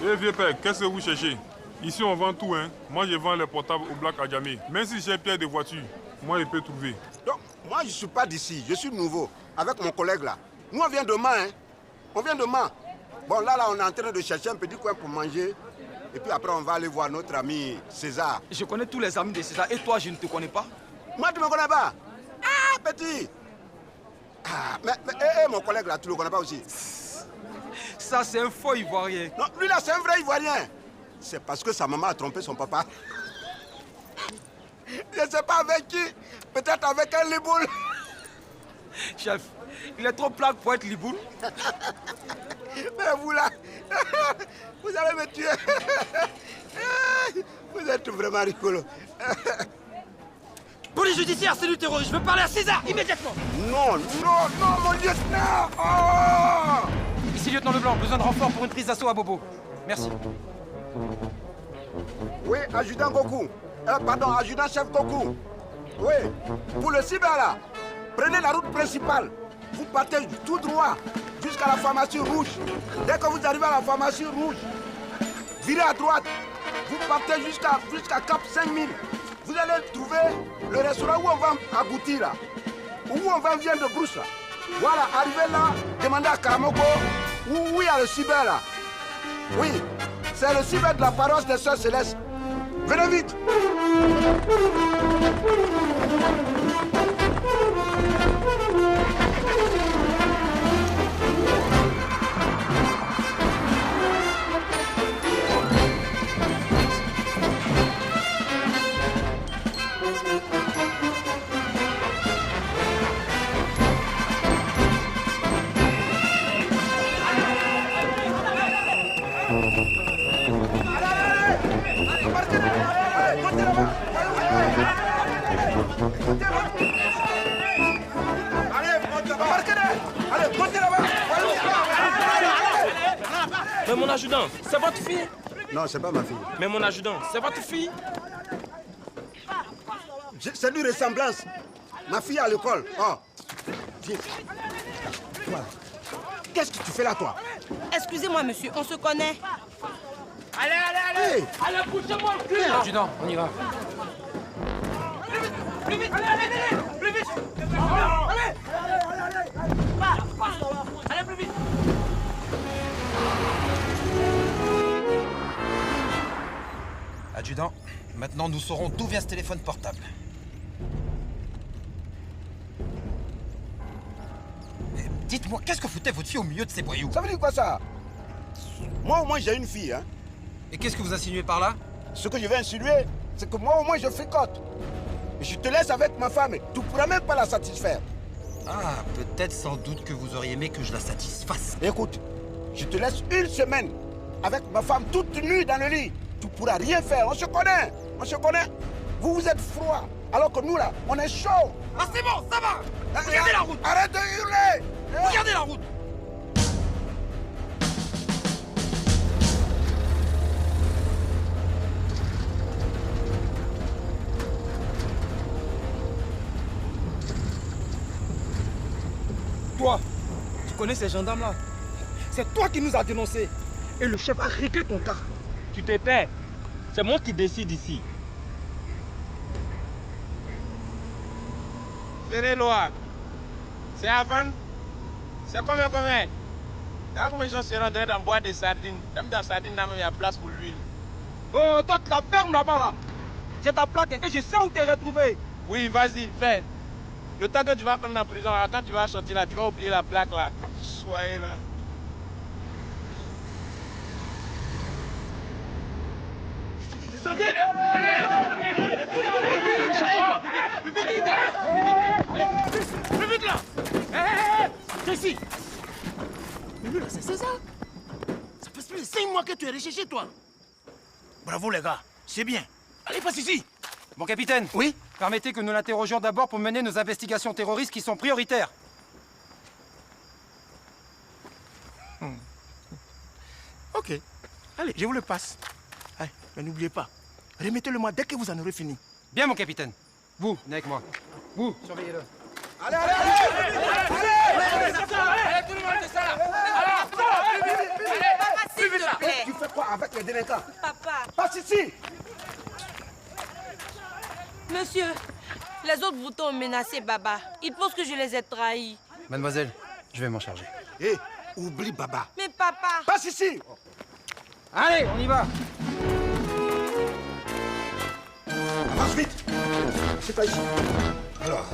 Eh vieux père, qu'est-ce que vous cherchez? Ici on vend tout, hein. Moi je vends les portables au Black Adjamé. Même si j'ai pied de voiture, moi je peux trouver. Donc, moi je suis pas d'ici, je suis nouveau, avec mon collègue là. Nous on vient demain, hein. On vient demain. Bon là on est en train de chercher un petit coin pour manger. Et puis après on va aller voir notre ami César. Je connais tous les amis de César et toi je ne te connais pas. Moi tu me connais pas? Ah petit. Ah, mais mon collègue là, tu le connais pas aussi? Ça c'est un faux Ivoirien. Non, lui là c'est un vrai Ivoirien. C'est parce que sa maman a trompé son papa. Je ne sais pas avec qui. Peut-être avec un liboule. Chef, il est trop plaque pour être liboule. Mais vous là, vous allez me tuer. Vous êtes vraiment rigolo. Police judiciaire, c'est du terrorisme. Je veux parler à César, immédiatement. Non, non, non, mon lieutenant. Oh! Ici lieutenant Leblanc, besoin de renfort pour une prise d'assaut à Bobo. Merci. Oui, adjudant Goku. Pardon, adjudant-chef Goku. Oui, pour le cyber là, prenez la route principale. Vous partez tout droit jusqu'à la pharmacie rouge. Dès que vous arrivez à la pharmacie rouge, virez à droite. Vous partez jusqu'à Cap 5000. Vous allez trouver le restaurant où on va aboutir là. Où on va viande de brousse là. Voilà, arrivez là, demandez à Karamoko où il y a le cyber là. Oui, c'est le cyber de la paroisse des Sœurs Célestes. Venez vite. Mais mon adjudant, c'est votre fille? Non, c'est pas ma fille. Mais mon adjudant, c'est votre fille? C'est une ressemblance. Ma fille est à l'école. Oh. Viens. Voilà. Qu'est-ce que tu fais là, toi? Excusez-moi, monsieur, on se connaît. Allez! Hey. Allez, poussez-moi le cul! Adjudant, on y va. Plus vite! Allez! Plus vite! Allez! Allez, plus vite! Adjudant, maintenant nous saurons d'où vient ce téléphone portable. Mais dites-moi, qu'est-ce que foutait votre fille au milieu de ces voyous? Ça veut dire quoi ça? Moi au moins j'ai une fille, hein. Et qu'est-ce que vous insinuez par là? Ce que je vais insinuer, c'est que moi au moins je fricote. Je te laisse avec ma femme, tu ne pourras même pas la satisfaire. Ah, peut-être sans doute que vous auriez aimé que je la satisfasse. Écoute, je te laisse une semaine avec ma femme toute nue dans le lit. Tu ne pourras rien faire, on se connaît, on se connaît. Vous êtes froid, alors que nous là, on est chaud. Ah, c'est bon, ça va! Regardez la route! Arrête de hurler! Regardez la route! Toi, tu connais ces gendarmes-là? C'est toi qui nous as dénoncés. Et le chef a réglé ton cas. Tu te tais. C'est moi qui décide ici. Venez, Loa. C'est à vendre. C'est combien? Là, comment les gens se rendraient dans boire des sardines? Même dans sardines, il y a place pour l'huile. Oh, toi, tu la fermes là-bas, là. J'ai ta plaque et je sais où t'es retrouvé. Oui, vas-y, fais. Le temps que tu vas prendre la prison, quand tu vas sortir là, tu vas oublier la plaque là. Soyez là. Plus vite là! C'est ici! Mais lui là, c'est ça? Ça fait plus de 5 mois que tu es recherché, toi! Bravo les gars, c'est bien. Allez, passe ici! Mon capitaine. Oui? Permettez que nous l'interrogions d'abord pour mener nos investigations terroristes qui sont prioritaires. Ok. Allez, je vous le passe. Allez, mais n'oubliez pas. Remettez-le-moi dès que vous en aurez fini. Bien, mon capitaine. Vous, venez avec moi. Vous, surveillez-le. Allez, allez, allez! Allez, tout le monde descend là. Papa, s'il te plaît. Tu fais quoi avec les délinquants? Papa. Passe ici! Monsieur, les autres boutons ont menacé Baba. Ils pensent que je les ai trahis. Mademoiselle, je vais m'en charger. Hé, oublie Baba. Mais papa. Passe ici! Allez, on y va. Avance vite! C'est pas ici. Alors.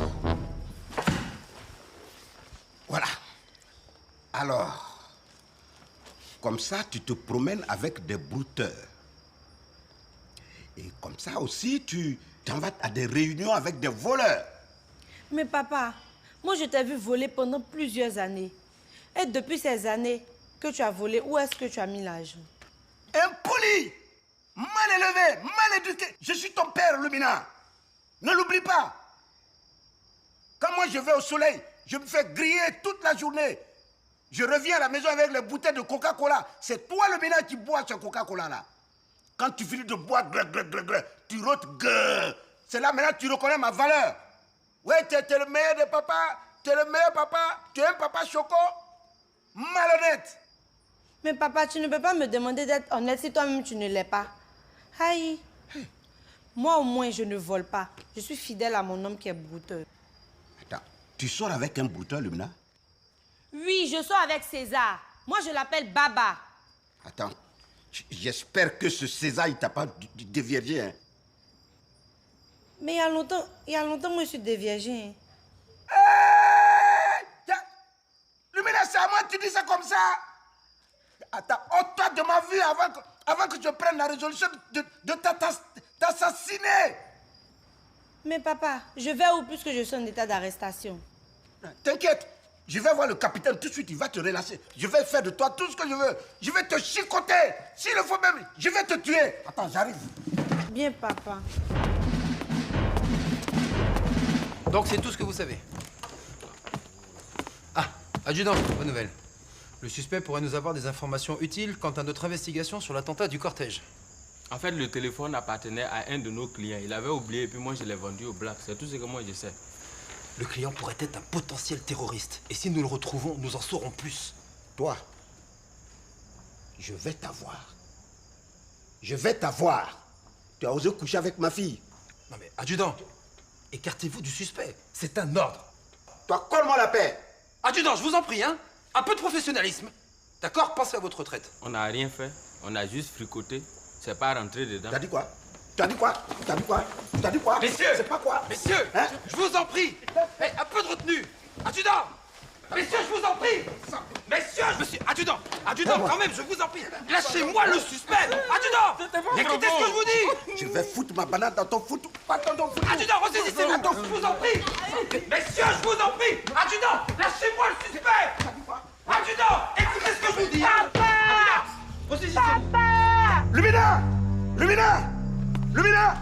Voilà. Alors. Comme ça, tu te promènes avec des brouteurs. Et comme ça aussi, tu t'en vas à des réunions avec des voleurs. Mais papa, moi je t'ai vu voler pendant plusieurs années. Et depuis ces années que tu as volé, où est-ce que tu as mis l'argent? Impoli! Mal élevé, mal éduqué. Je suis ton père, Lumina. Ne l'oublie pas. Quand moi je vais au soleil, je me fais griller toute la journée. Je reviens à la maison avec les bouteilles de Coca-Cola. C'est toi, Lumina, qui bois ce Coca-Cola-là. Quand tu finis de boire, tu rôtes, c'est là maintenant que tu reconnais ma valeur. Ouais, t'es le meilleur des papas. T'es le meilleur papa. Tu es un papa choco. Malhonnête. Mais papa, tu ne peux pas me demander d'être honnête si toi-même tu ne l'es pas. Aïe. Moi au moins je ne vole pas. Je suis fidèle à mon homme qui est brouteur. Attends, tu sors avec un brouteur, Lumina? Oui, je sors avec César. Moi je l'appelle Baba. Attends, j'espère que ce César, il t'a pas déviergé, hein? Mais il y a longtemps, moi je suis déviergée. Lumina, c'est à moi que tu dis ça comme ça? Attends, ôte-toi de ma vue avant que je prenne la résolution de t'assassiner. Mais papa, je vais où puisque je suis en état d'arrestation? T'inquiète, je vais voir le capitaine tout de suite, il va te relâcher. Je vais faire de toi tout ce que je veux. Je vais te chicoter. S'il le faut même, je vais te tuer. Attends, j'arrive. Bien, papa. Donc c'est tout ce que vous savez. Ah, adjudant, bonne nouvelle. Le suspect pourrait nous avoir des informations utiles quant à notre investigation sur l'attentat du cortège. En fait, le téléphone appartenait à un de nos clients. Il avait oublié et puis moi je l'ai vendu au black. C'est tout ce que moi je sais. Le client pourrait être un potentiel terroriste. Et si nous le retrouvons, nous en saurons plus. Toi, je vais t'avoir. Je vais t'avoir. Tu as osé coucher avec ma fille. Non mais, adjudant, écartez-vous du suspect. C'est un ordre. Toi, colle-moi la paix. Adjudant, je vous en prie, hein. Un peu de professionnalisme. D'accord? Pensez à votre retraite. On n'a rien fait. On a juste fricoté. C'est pas rentré dedans. Tu as dit quoi? Tu as dit quoi? Tu as dit quoi? Tu as dit quoi? Messieurs! C'est pas quoi? Messieurs! Hein? Je vous en prie! Un peu de retenue! Adjudant! Messieurs, je vous en prie! Messieurs! Monsieur, adjudant! Adjudant, quand même, je vous en prie! Lâchez-moi le suspect! Adjudant! Écoutez ce que je vous dis! Je vais foutre ma banane dans ton foot. Pas dans ton foot. Adjudant, ressaisissez-vous! Je vous en prie! Messieurs, je vous en prie! Adjudant! Lâchez-moi le suspect! Adjudant! Écoutez ce que je vous dis! Adjudant! Ressaisissez-vous! Lumina! Lumina! Lumina!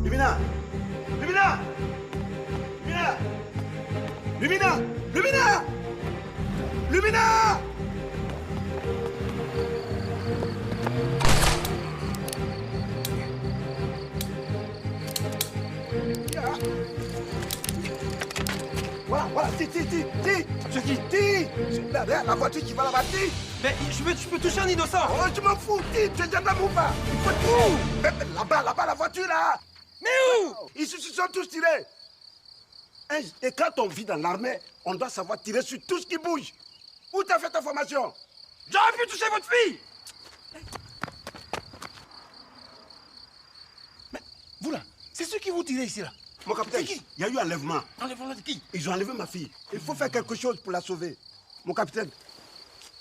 Lumina! Lumina! Lumina! Lumina! Lumina! Lumina! Voilà, la voiture qui va là-bas, Mais je peux toucher un innocent! Oh, je m'en fous, tu es gendarme ou pas? Il faut tout. Là-bas, la voiture, là. Mais où? Ils se sont tous tirés. Et quand on vit dans l'armée, on doit savoir tirer sur tout ce qui bouge. Où t'as fait ta formation? J'aurais pu toucher votre fille! Mais vous là, c'est ceux qui vous tirez ici là. Mon capitaine, C'est qui? il y a eu enlèvement. Enlèvement de qui? Ils ont enlevé ma fille. Il faut faire quelque chose pour la sauver. Mon capitaine,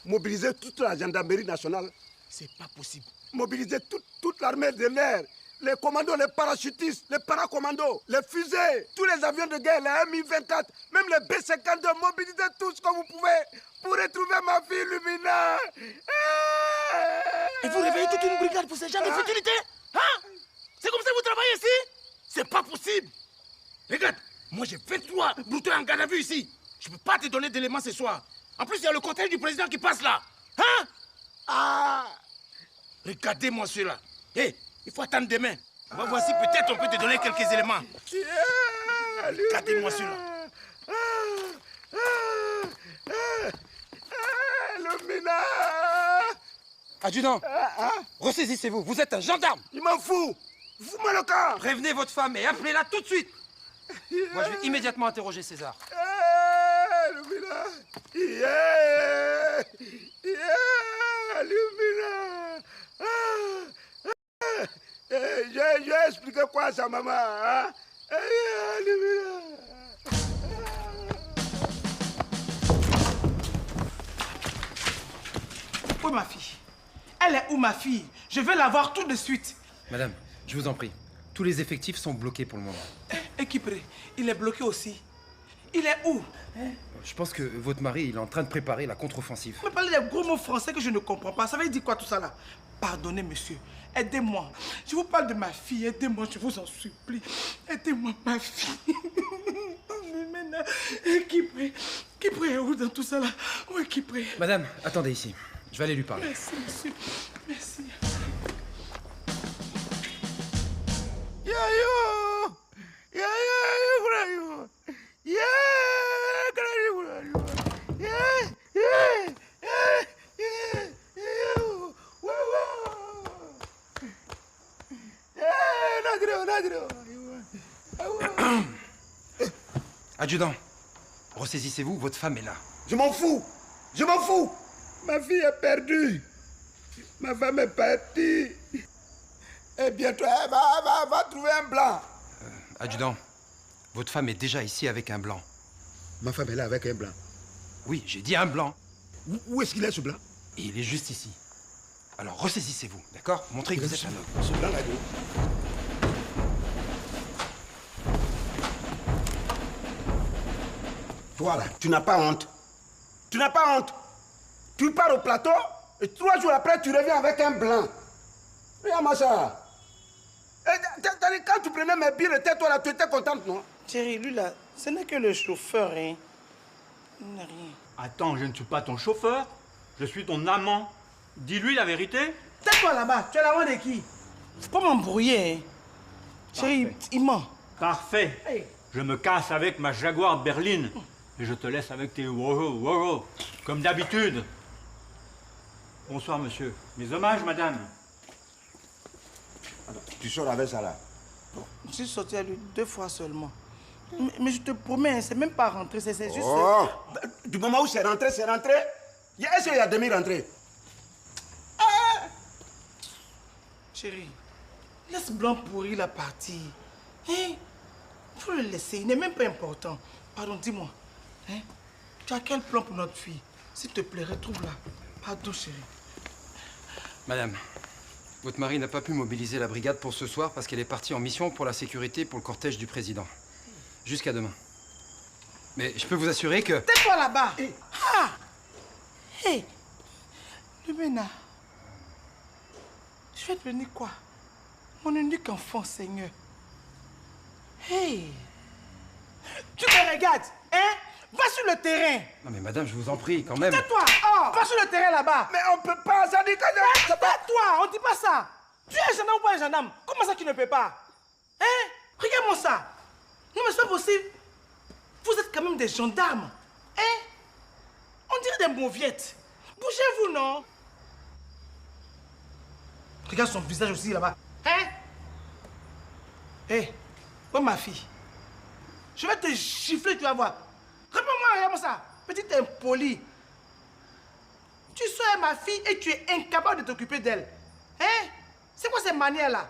mobiliser toute la gendarmerie nationale. C'est pas possible. Mobiliser toute l'armée de l'air. Les commandos, les parachutistes, les paracommandos, les fusées, tous les avions de guerre, les Mi-24, même les B-52, mobilisez tout ce que vous pouvez pour retrouver ma fille Lumina. Et vous réveillez toute une brigade pour ces gens de futilité? Hein? C'est comme ça que vous travaillez ici? C'est pas possible. Regarde, moi j'ai 23 brouteurs en garde à vue ici. Je peux pas te donner d'éléments ce soir. En plus, il y a le cortège du président qui passe là. Hein? Ah! Regardez-moi cela. Hé, il faut attendre demain. On va voir si peut-être on peut te donner quelques éléments. Regardez-moi cela. Lumina! Adjudant, ressaisissez-vous, vous êtes un gendarme. Il m'en fout! Fous-moi le camp! Prévenez votre femme et appelez-la tout de suite. Moi, je vais immédiatement interroger César. Lumina! Yeah! Lumina! J'ai expliqué quoi à sa maman, hein? Lumina! Où est ma fille? Elle est où, ma fille? Je vais la voir tout de suite. Madame, je vous en prie. Tous les effectifs sont bloqués pour le moment. Et Kipré, il est bloqué aussi. Il est où? Je pense que votre mari, il est en train de préparer la contre-offensive. Vous me parlez des gros mots français que je ne comprends pas. Ça veut dire quoi tout ça là? Pardonnez, monsieur. Aidez-moi. Je vous parle de ma fille. Aidez-moi, je vous en supplie. Aidez-moi, ma fille. Maintenant, Kipré est où dans tout ça là? Où est Kipré? Madame, attendez ici. Je vais aller lui parler. Merci, monsieur. Merci. Yayo! Yayo! Adjudant, ressaisissez-vous, votre femme est là. Je m'en fous! Je m'en fous! Ma fille est perdue. Ma femme est partie. Et bientôt, elle va trouver un blanc. Adjudant, votre femme est déjà ici avec un blanc. Ma femme est là avec un blanc. Oui, j'ai dit un blanc. Où est-ce qu'il est, ce blanc? Et il est juste ici. Alors ressaisissez-vous, d'accord? Montrez que vous êtes un homme. Ce blanc là. Toi là, tu n'as pas honte. Tu n'as pas honte. Tu pars au plateau et 3 jours après, tu reviens avec un blanc. Regarde-moi ça. Quand tu prenais mes billes, toi là, tu étais contente, non? Thierry, lui là, ce n'est que le chauffeur, hein. Il n'a rien. Attends, je ne suis pas ton chauffeur. Je suis ton amant. Dis-lui la vérité. Tais-toi là-bas. Tu es l'amant de qui? Faut pas m'embrouiller, hein. Chérie, il ment. Parfait. Hey. Je me casse avec ma Jaguar berline. Et je te laisse avec tes wow, comme d'habitude. Bonsoir, monsieur. Mes hommages, madame. Tu sors avec ça là. Je suis sorti à lui 2 fois seulement. Mais je te promets, hein, c'est même pas rentré, c'est juste... Oh, du moment où c'est rentré, c'est rentré. Est-ce qu'il y a demi-rentré? Chérie, laisse Blanc pourri la partie. Hein? Faut le laisser, il n'est même pas important. Pardon, dis-moi. Hein? Tu as quel plan pour notre fille? S'il te plaît, retrouve-la. Pardon, chérie. Madame, votre mari n'a pas pu mobiliser la brigade pour ce soir parce qu'elle est partie en mission pour la sécurité pour le cortège du président. Jusqu'à demain. Mais je peux vous assurer que... Tais-toi là-bas. Ah! Hé! Lumina, je vais devenir quoi? Mon unique enfant, Seigneur. Hey! Tu me regardes, hein? Va sur le terrain. Non mais madame, je vous en prie, quand même. Tais-toi. Oh. Va sur le terrain là-bas. Mais on peut pas, ça dit que... Tais-toi, on dit pas ça. Tu es un gendarme ou pas un gendarme? Comment ça tu ne peux pas? Hein? Regarde-moi ça. Non mais c'est pas possible. Vous êtes quand même des gendarmes. Hein? On dirait des mauviettes. Bougez-vous, non? Regarde son visage aussi là-bas. Hein? Hé, ouais ma fille. Je vais te gifler, tu vas voir. Réponds-moi, regarde-moi ça. Petite impolie. Tu sois ma fille et tu es incapable de t'occuper d'elle. Hein? C'est quoi ces manières-là?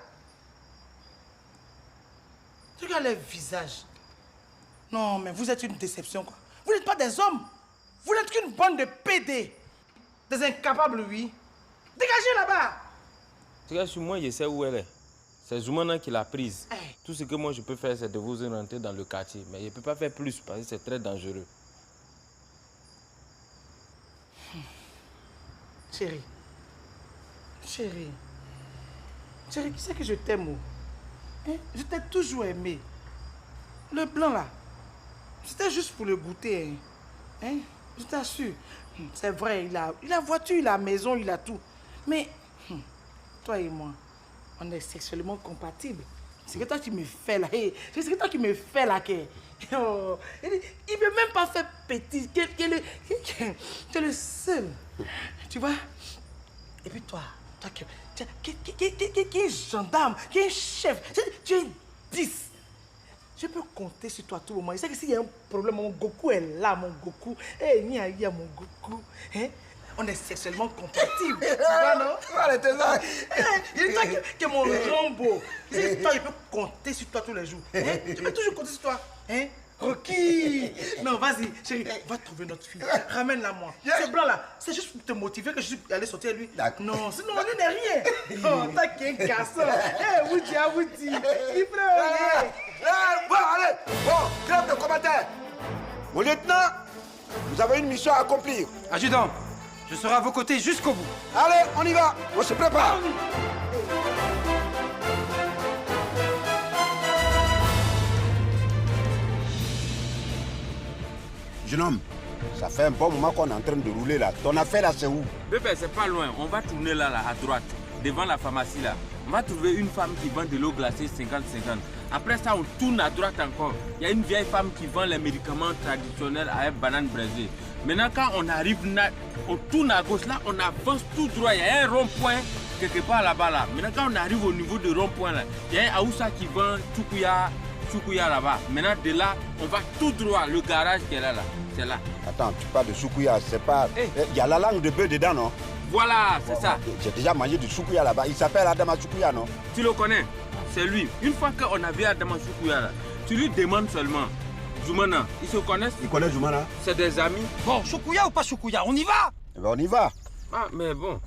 Tu regardes les visages. Non, mais vous êtes une déception, quoi. Vous n'êtes pas des hommes. Vous n'êtes qu'une bande de PD. Des incapables, oui. Dégagez là-bas. Regarde sur moi, je sais où elle est. C'est Zoumana qui l'a prise. Hey. Tout ce que moi je peux faire, c'est de vous rentrer dans le quartier. Mais je ne peux pas faire plus parce que c'est très dangereux. Chérie. Chérie. Chérie, qui c'est que je t'aime, oh? Hein? Je t'ai toujours aimé. Le blanc là, c'était juste pour le goûter. Hein? Je t'assure. C'est vrai, il a voiture, il a maison, il a tout. Mais toi et moi, on est sexuellement compatibles. C'est que toi qui me fais là. C'est que toi qui me fais là. Oh, il veut même pas faire petit. Qui est le seul. Tu vois? Et puis toi qui est gendarme, qui est chef, tu es 10. Je peux compter sur toi tout le moment. Je sais que s'il y a un problème, mon Goku est là, mon Goku. Eh, il y a mon Goku. Hein? On est sexuellement compatibles. Tu vois, non? Arrêtez ça. Il dit toi qui est mon Rambo. Toi, je peux compter sur toi tous les jours. Hein? Je peux toujours compter sur toi. Hein? Rocky! Non, vas-y, chérie, va trouver notre fille. Ramène-la moi. Ce blanc-là, c'est juste pour te motiver que je suis allé sortir lui. Non, sinon, lui n'est rien. Oh, t'as qu'un garçon. Eh, Woody, il prend rien. Bon, allez. Bon, trêve de commentaires. Mon lieutenant, vous avez une mission à accomplir. Adjudant, je serai à vos côtés jusqu'au bout. Allez, on y va. On se prépare. Jeune homme, ça fait un bon moment qu'on est en train de rouler là. Ton affaire là, c'est où? Bébé, c'est pas loin. On va tourner là, à droite, devant la pharmacie là. On va trouver une femme qui vend de l'eau glacée 50-50. Après ça, on tourne à droite encore. Il y a une vieille femme qui vend les médicaments traditionnels avec banane braisée. Maintenant, quand on arrive là, on tourne à gauche là, on avance tout droit. Il y a un rond-point quelque part là-bas là. Maintenant, quand on arrive au niveau du rond-point là, il y a un Aoussa qui vend Choukouya là-bas. Maintenant, de là, on va tout droit. Le garage qui est là, c'est là. Attends, tu parles de Choukouya, c'est pas... Il y a la langue de bœuf dedans, non? Voilà, c'est ça. J'ai déjà mangé du Choukouya là-bas. Il s'appelle Adama Choukouya, non? Tu le connais? C'est lui. Une fois qu'on a vu Adama Choukouya là, tu lui demandes seulement. Zoumana, ils se connaissent? Il connaît Zoumana? C'est des amis. Bon, Choukouya ou pas Choukouya, on y va? Eh ben, on y va. Ah, mais bon.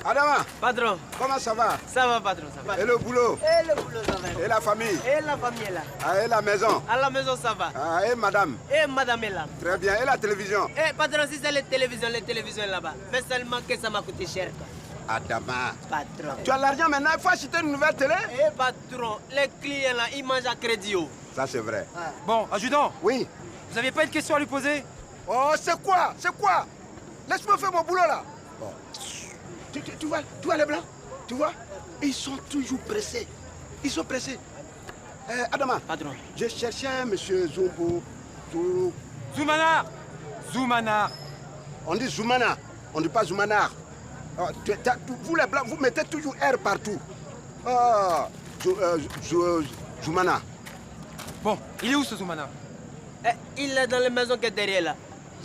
Adama, Patron, comment ça va? ça va patron, ça va. Et le boulot? Et le boulot, ça va. Et la famille? Et la famille est là. Ah, et la maison? À la maison, ça va. Ah, et madame? Et madame est là. Très bien. Et la télévision? Et patron, si c'est les télévisions là-bas. Mais seulement que ça m'a coûté cher, quoi. Adama. Patron. Tu as l'argent maintenant, il faut acheter une nouvelle télé? Eh patron, les clients là, ils mangent à crédit. Ça, c'est vrai. Ah. Bon, adjudant, Oui. vous n'aviez pas une question à lui poser? Oh, c'est quoi? C'est quoi? Laisse-moi faire mon boulot là. Bon. Tu vois les blancs? Tu vois? Ils sont toujours pressés. Ils sont pressés. Adama, Patron. je cherchais monsieur Zumbo. Zoumana! Zoumana! On dit Zoumana, on ne dit pas Zoumanar. Oh, vous les blancs, vous mettez toujours R partout. Ah, Zoumana. Bon, il est où ce Zoumana? Il est dans la maison qui est derrière là.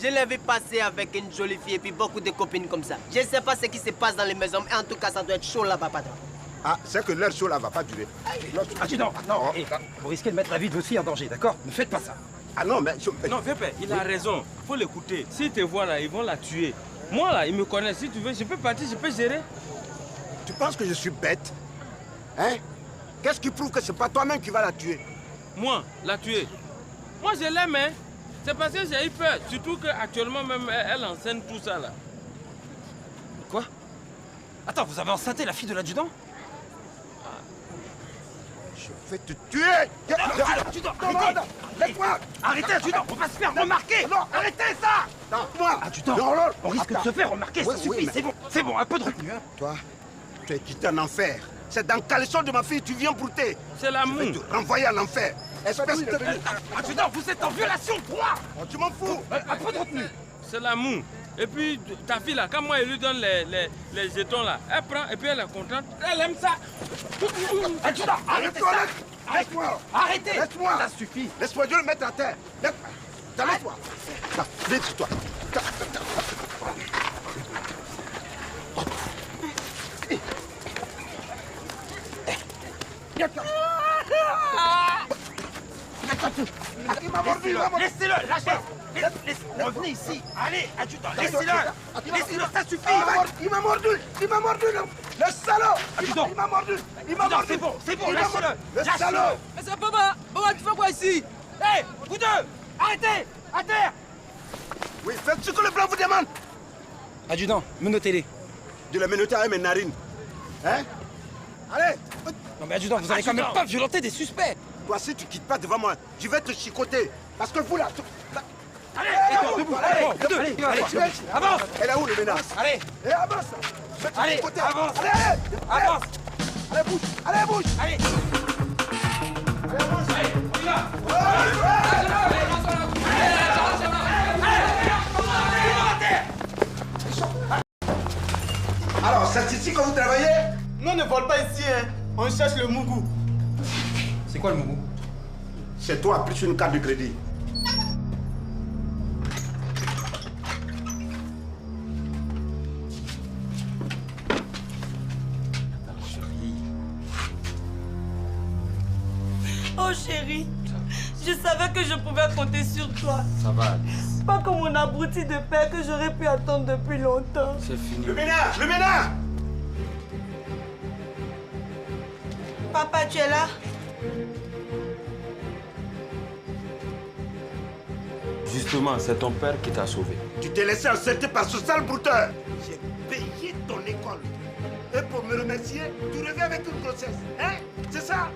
Je l'ai vu passer avec une jolie fille et puis beaucoup de copines comme ça. Je ne sais pas ce qui se passe dans les maisons, mais en tout cas, ça doit être chaud là-bas, patron. Ah, c'est que leur show là va pas durer. Adjudant, non, vous risquez de mettre la vie de votre fille en danger, d'accord? Ne faites pas ça. Ah non, mais... Non, Pépé, il a raison. Faut l'écouter. S'ils te voient là, ils vont la tuer. Moi là, ils me connaissent. Si tu veux, je peux partir, je peux gérer. Tu penses que je suis bête? Hein? Qu'est-ce qui prouve que c'est pas toi-même qui vas la tuer? Moi, la tuer. Moi, je l'aime, hein. C'est parce que j'ai eu peur. Surtout qu'actuellement, même, elle enseigne tout ça là. Quoi? Attends, vous avez enceinté la fille de l'adjudant? Je vais te tuer! Adjudant, Non, laisse-moi! arrêtez, adjudant, on va se faire remarquer! Non, arrêtez ça! Non, moi! Adjudant, Non, non, on risque de se faire remarquer, ça Oui, suffit, mais- c'est bon, un peu de retenue, hein. Toi, tu es quitté en enfer. C'est dans le caleçon de ma fille, tu viens brouter. C'est Je l'amour. vais te renvoyer en enfer. Espèce de... Adjudant, vous êtes en violation de droit! Oh, tu m'en fous! Un peu de retenue! C'est l'amour. Et puis, ta fille là, quand moi, elle lui donne les jetons là, elle prend et puis elle est contente. Elle aime ça. Adjudant, arrêtez ça! Laisse-moi! Arrêtez! Laisse-moi! Ça suffit! Laisse-moi, je vais le mettre à terre. Laisse-moi! Viens sur toi. Il m'a mordu, il m'a mordu. Laissez-le, lâchez! Revenez ici! Allez, adjudant, laissez-le! Laissez-le, ça suffit! Il m'a mordu, il m'a mordu. Le salaud! Adjudant. Il m'a mordu! Il m'a mordu! C'est bon, Il m'a mordu. lâchez-le. Le salaud! Mais c'est Baba! Baba, tu fais quoi ici? Hé, vous deux! Arrêtez! À terre! Oui, faites ce que le plan vous demande! Adjudant, menottez-les. De le menotter avec mes narines. Hein? Allez! Non mais adjudant, vous allez quand même pas violenter des suspects. Toi, si tu quittes pas devant moi, je vais te chicoter. Parce que vous là... Allez, Allez, avance! Elle est où le menace? Allez! Et avance! Je vais te Allez, chicoter. avance! Allez! Avance! Allez, bouge! Allez, bouge! Allez! On y va! Alors, c'est ici que vous travaillez? Nous, on ne vole pas ici, hein. On cherche le mougou. C'est quoi le mougou? C'est toi, plus une carte de crédit. Oh chérie, je savais que je pouvais compter sur toi. Ça va, Alice. Pas comme mon abruti de père que j'aurais pu attendre depuis longtemps. C'est fini. Le ménage! Le ménage! Papa, tu es là? Justement, c'est ton père qui t'a sauvé. Tu t'es laissé encercler par ce sale brouteur. J'ai payé ton école. Et pour me remercier, tu reviens avec une grossesse. Hein? C'est ça?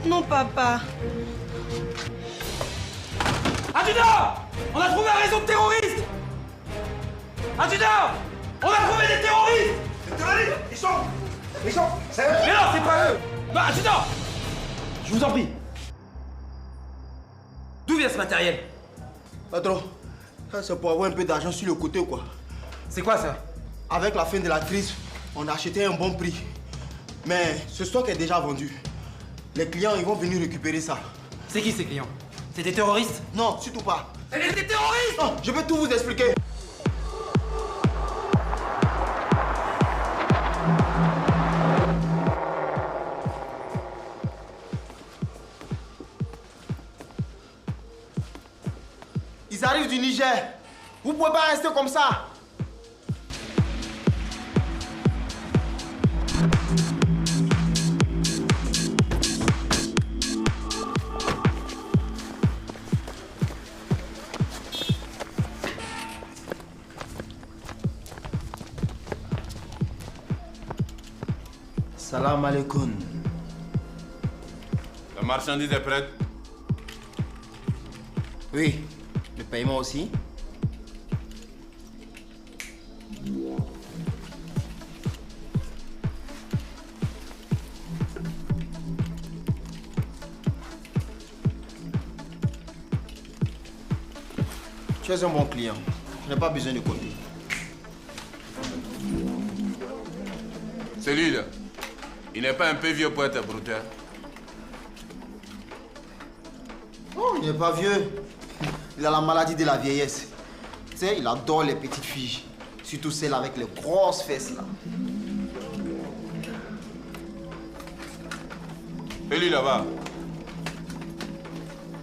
Non, papa. Adjudant! On a trouvé un réseau de terroristes! Adjudant! On a trouvé des terroristes! Les terroristes, ils sont... C'est eux. Mais non, c'est pas eux! Bah, adjudant! Je vous en prie. D'où vient ce matériel? Patron, ça c'est pour avoir un peu d'argent sur le côté ou quoi? C'est quoi ça? Avec la fin de la crise, on a acheté un bon prix. Mais ce stock est déjà vendu. Les clients, ils vont venir récupérer ça. C'est qui ces clients? C'est des terroristes? Non, surtout pas. C'est des terroristes! Non, je vais tout vous expliquer. Ils arrivent du Niger. Vous pouvez pas rester comme ça. Salam alaikum. La marchandise est prête? Oui, le paiement aussi. Tu es un bon client. Je n'ai pas besoin de compter. Celui-là, il n'est pas un peu vieux pour être brouteur? Oh, il n'est pas vieux. Il a la maladie de la vieillesse. Tu sais, il adore les petites filles. Surtout celles avec les grosses fesses, là. Et lui là-bas,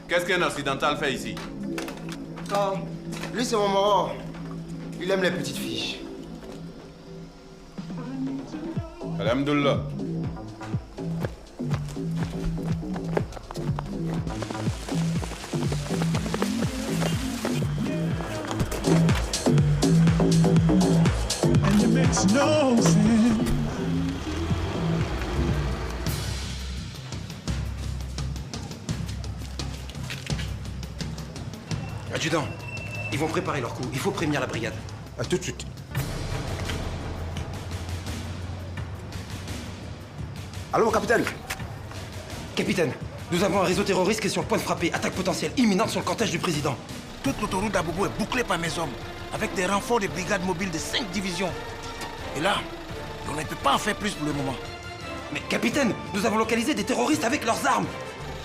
qu'est-ce qu'un occidental fait ici? Oh, lui, c'est mon mort. Il aime les petites filles. Alhamdulillah. And it makes no sense. Adjudant, ils vont préparer leur coup. Il faut prévenir la brigade. À tout de suite. Allô, capitaine? Capitaine, nous avons un réseau terroriste qui est sur le point de frapper. Attaque potentielle imminente sur le cortège du président. Toute l'autoroute d'Abobo est bouclée par mes hommes, avec des renforts de brigades mobiles de 5 divisions. Et là, on ne peut pas en faire plus pour le moment. Mais capitaine, nous avons localisé des terroristes avec leurs armes.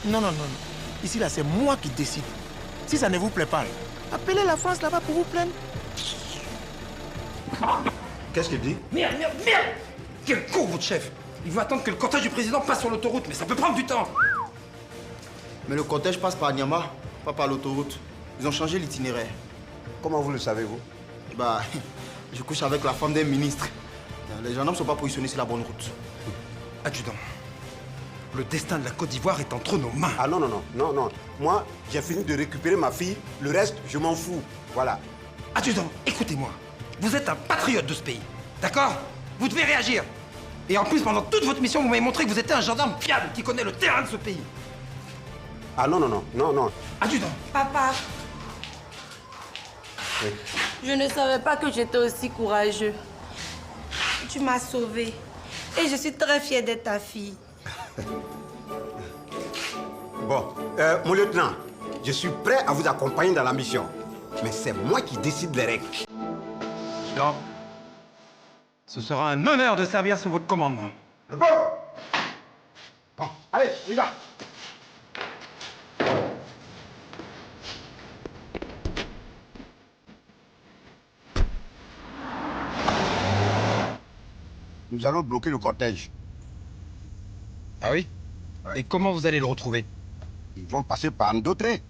Non, non, non, non. Ici, là, c'est moi qui décide. Si ça ne vous plaît pas, appelez la France là-bas pour vous plaindre. Qu'est-ce qu'il dit? Merde! Quel con, votre chef! Il veut attendre que le cortège du président passe sur l'autoroute, mais ça peut prendre du temps. Mais le cortège passe par Niama, pas par l'autoroute. Ils ont changé l'itinéraire. Comment vous le savez, vous? Bah, je couche avec la femme d'un ministre. Les gendarmes ne sont pas positionnés sur la bonne route. Adjudant, le destin de la Côte d'Ivoire est entre nos mains. Ah non, non, non, non, non. Moi, j'ai fini de récupérer ma fille. Le reste, je m'en fous. Voilà. Adjudant, écoutez-moi. Vous êtes un patriote de ce pays. D'accord? Vous devez réagir. Et en plus, pendant toute votre mission, vous m'avez montré que vous étiez un gendarme fiable qui connaît le terrain de ce pays. Ah non, non, non, non, non. Adjudant. Papa, Oui. je ne savais pas que j'étais aussi courageux. Tu m'as sauvée. Et je suis très fière d'être ta fille. Bon, mon lieutenant, je suis prêt à vous accompagner dans la mission. Mais c'est moi qui décide des règles. Non. Ce sera un honneur de servir sous votre commandement. Bon, allez, on y va. Nous allons bloquer le cortège. Ah oui? Et comment vous allez le retrouver? Ils vont passer par Ndotré.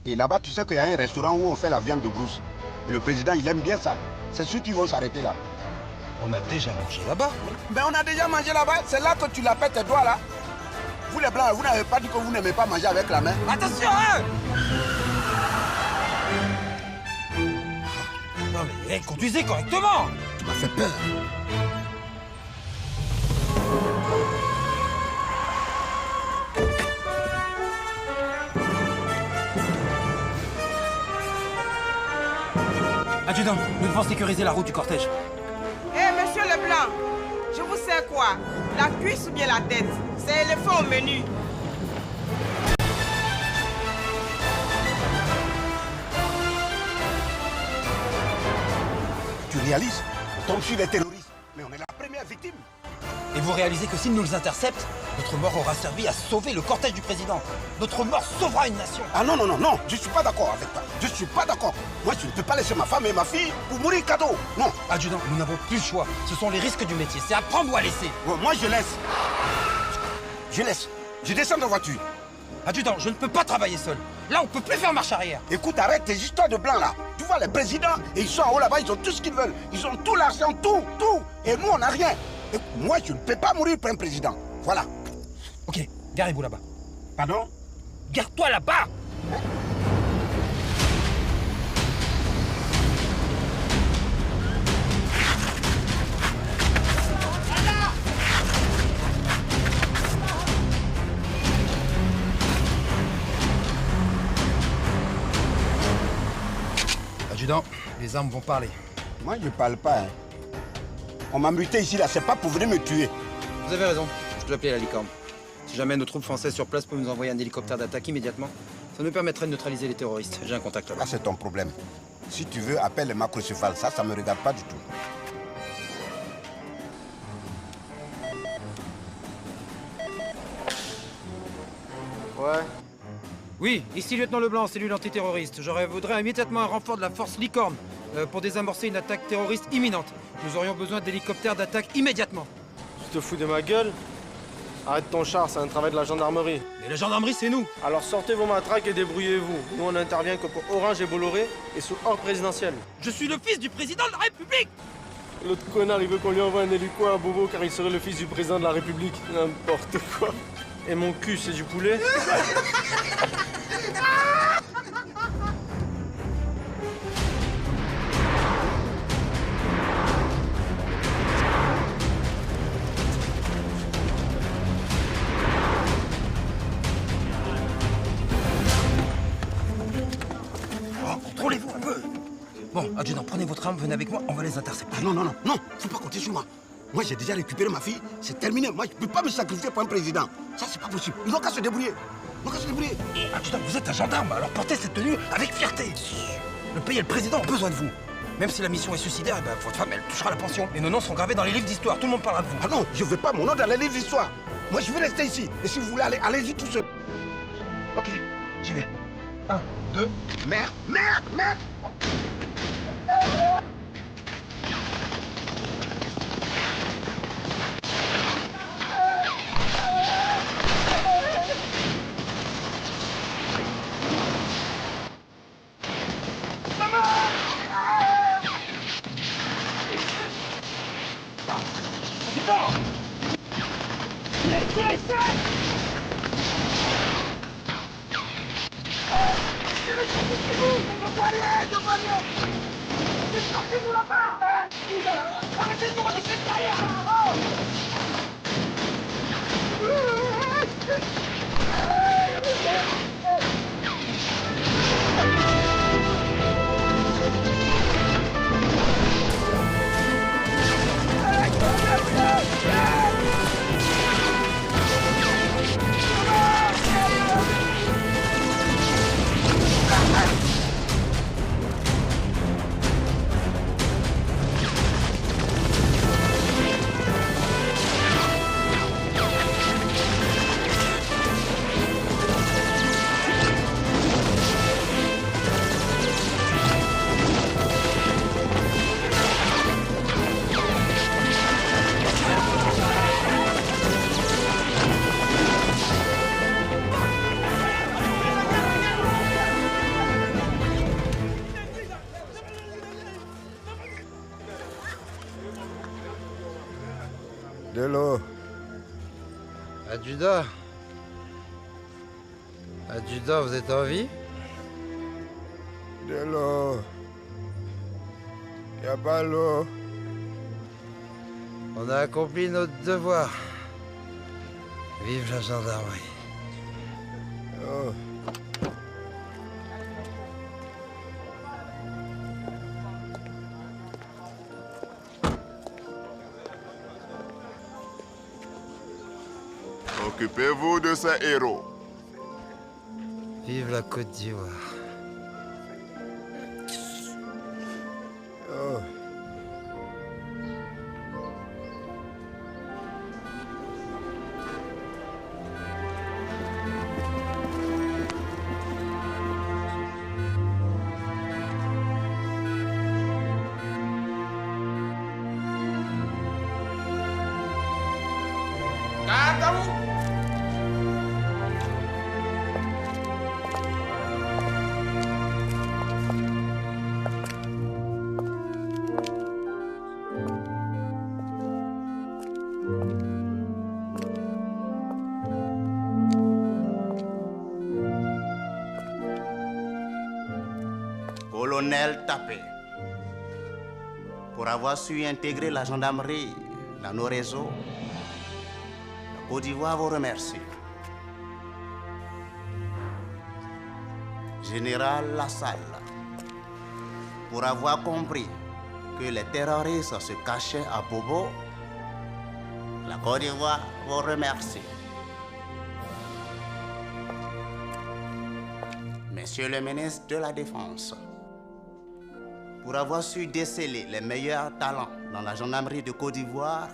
Et là-bas, tu sais qu'il y a un restaurant où on fait la viande de brousse. Et le président, il aime bien ça. C'est ceux qui vont s'arrêter là. On a déjà mangé là-bas. Mais on a déjà mangé là-bas. C'est là que tu la pètes tes doigts là. Vous les blancs, vous n'avez pas dit que vous n'aimez pas manger avec la main. Attention, hein! Non mais conduisez correctement. Tu m'as fait peur. Adjudant, nous devons sécuriser la route du cortège. Eh, monsieur Leblanc, je vous sais quoi? La cuisse ou bien la tête? C'est éléphant au menu. Tu réalises? On tombe sur les terroristes. Mais on est la première victime. Et vous réalisez que s'ils nous les interceptent, notre mort aura servi à sauver le cortège du président. Notre mort sauvera une nation. Ah non, non, non, non. Je ne suis pas d'accord avec toi. Je ne suis pas d'accord. Moi, je ne peux pas laisser ma femme et ma fille pour mourir cadeau. Non. Adjudant, nous n'avons plus le choix. Ce sont les risques du métier. C'est à prendre ou à laisser. Bon, moi, je laisse. Je laisse. Je descends de la voiture. Adjudant, je ne peux pas travailler seul. Là, on ne peut plus faire marche arrière. Écoute, arrête tes histoires de blanc là. Tu vois, les présidents, et ils sont en haut là-bas, ils ont tout ce qu'ils veulent. Ils ont tout l'argent, tout, tout. Et nous, on n'a rien. Et moi, je ne peux pas mourir pour un président. Voilà. Ok, garez-vous là-bas. Pardon? Garde-toi là-bas. Adjudant, les armes vont parler. Moi, je ne parle pas. Hein. On m'a muté ici, là. C'est pas pour venir me tuer. Vous avez raison. Je dois appeler la licorne. Si jamais nos troupes françaises sur place peuvent nous envoyer un hélicoptère d'attaque immédiatement, ça nous permettrait de neutraliser les terroristes. J'ai un contact là-bas. Ah, c'est ton problème. Si tu veux, appelle les macrocéphales. Ça me regarde pas du tout. Ouais. Oui, ici lieutenant Leblanc, cellule antiterroriste. Je voudrais immédiatement un renfort de la force Licorne pour désamorcer une attaque terroriste imminente. Nous aurions besoin d'hélicoptères d'attaque immédiatement. Tu te fous de ma gueule? Arrête ton char, c'est un travail de la gendarmerie. Mais la gendarmerie, c'est nous. Alors sortez vos matraques et débrouillez-vous. Nous, on n'intervient que pour Orange et Bolloré et sous ordre présidentiel. Je suis le fils du président de la République. L'autre connard, il veut qu'on lui envoie un hélico à Bobo car il serait le fils du président de la République. N'importe quoi. Et mon cul, c'est du poulet? Contrôlez-vous un peu. Bon, adjudant, prenez votre arme, venez avec moi, on va les intercepter. Ah non, non, non, non, faut pas compter sur moi. Moi, j'ai déjà récupéré ma fille, c'est terminé. Moi, je peux pas me sacrifier pour un président. Ça, c'est pas possible. Ils n'ont qu'à se débrouiller. Ils n'ont qu'à se débrouiller. Adjudant, vous êtes un gendarme, alors portez cette tenue avec fierté. Le pays et le président ont besoin de vous. Même si la mission est suicidaire, eh ben, votre femme, elle touchera la pension. Et nos noms sont gravés dans les livres d'histoire, tout le monde parlera de vous. Ah non, je veux pas mon nom dans les livres d'histoire. Moi, je veux rester ici. Et si vous voulez aller, allez-y tout seul. Ok, j'y vais. 1, 2, merde, merde, merde. Sortez-nous là-bas! Arrêtez de nous laisser derrière! De l'eau. Adjudant. Adjudant, vous êtes en vie? De l'eau. Y a pas l'eau. On a accompli notre devoir. Vive la gendarmerie. Oh. Occupez-vous de ces héros. Vive la Côte d'Ivoire. Oh. Colonel Tapé, pour avoir su intégrer la gendarmerie dans nos réseaux, la Côte d'Ivoire vous remercie. Général Lassalle, pour avoir compris que les terroristes se cachaient à Bobo, la Côte d'Ivoire vous remercie. Monsieur le ministre de la Défense, pour avoir su déceler les meilleurs talents dans la gendarmerie de Côte d'Ivoire,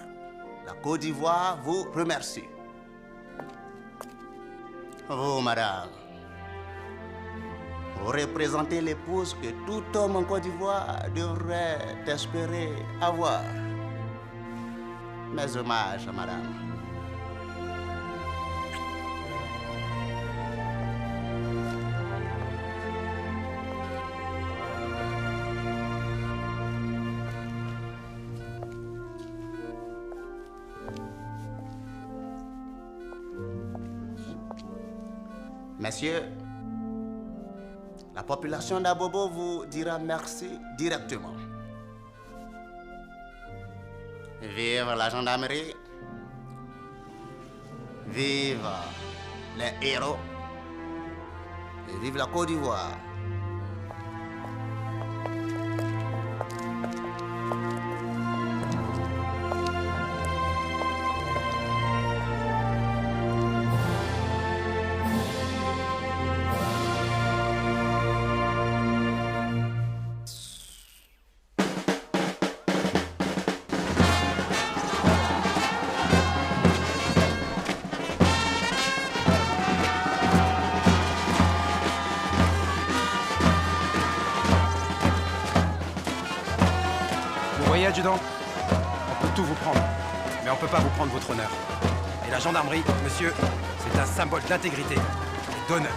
la Côte d'Ivoire vous remercie. Vous, madame, vous représentez l'épouse que tout homme en Côte d'Ivoire devrait espérer avoir. Mes hommages, madame. Messieurs, la population d'Abobo vous dira merci directement. Vive la gendarmerie, vive les héros et vive la Côte d'Ivoire. Adjudant, on peut tout vous prendre, mais on peut pas vous prendre votre honneur. Et la gendarmerie, monsieur, c'est un symbole d'intégrité et d'honneur.